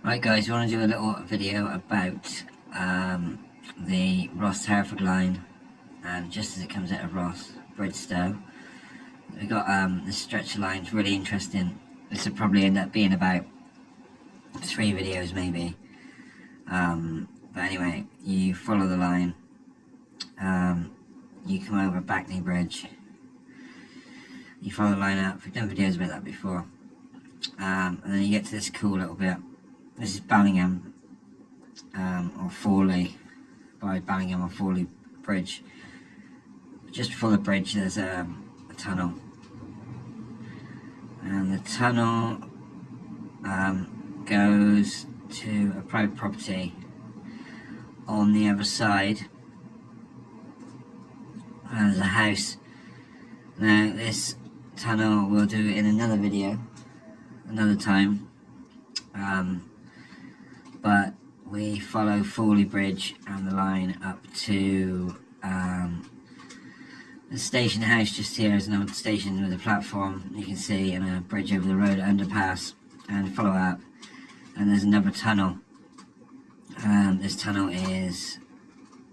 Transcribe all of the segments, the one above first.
Right guys, we want to do a little video about the Ross Hereford line, and just as it comes out of Ross, Bridgestow, we've got the stretcher line. It's really interesting. This will probably end up being about 3 videos maybe, but anyway, you follow the line, you come over Backney Bridge, you follow the line up. We've done videos about that before, and then you get to this cool little bit. This is Ballingham or Forley, by Ballingham or Forley Bridge. Just before the bridge there's a tunnel, and the tunnel goes to a private property on the other side. There's a house. Now this tunnel we'll do in another video another time, but we follow Forley Bridge and the line up to the station house. Just here is an old station with a platform, you can see, and a bridge over the road, underpass, and follow up, and there's another tunnel. This tunnel is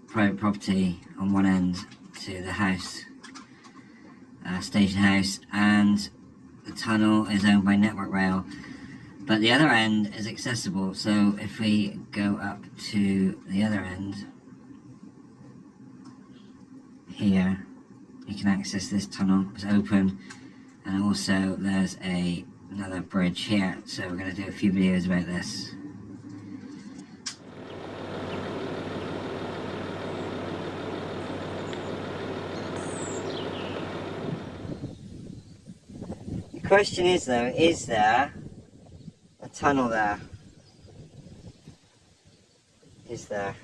private property on one end to the house, station house, and the tunnel is owned by Network Rail, but the other end is accessible. So if we go up to the other end here, you can access this tunnel. It's open, and also there's another bridge here. So we're going to do a few videos about this. The question is though, is there a tunnel there? Is there?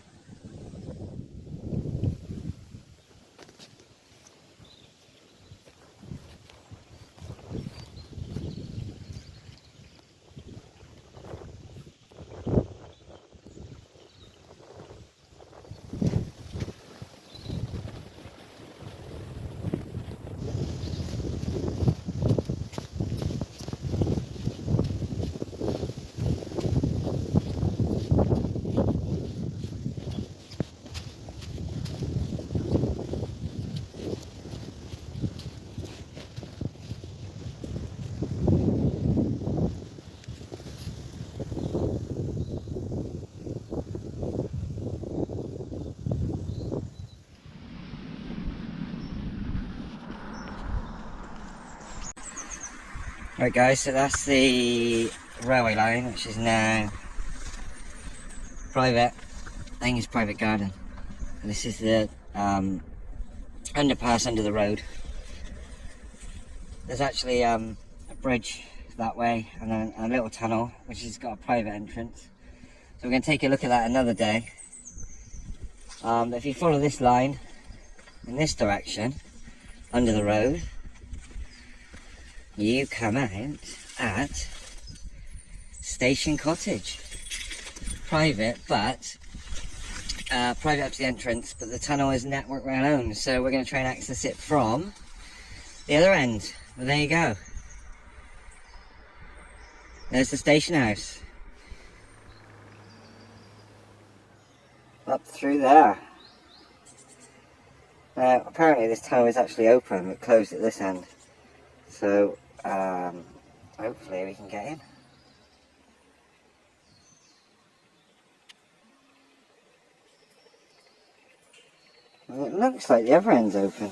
Right guys, so that's the railway line, which is now private. I think it's private garden. And this is the underpass under the road. There's actually a bridge that way, and then a little tunnel which has got a private entrance. So we're going to take a look at that another day. But if you follow this line in this direction under the road, you come out at Station Cottage. Private, but private up to the entrance, but the tunnel is Network Rail owned, so we're going to try and access it from the other end. Well, there you go. There's the station house. Up through there. Now, apparently this tunnel is actually open, but closed at this end. So, hopefully we can get in. Well, it looks like the other end's open.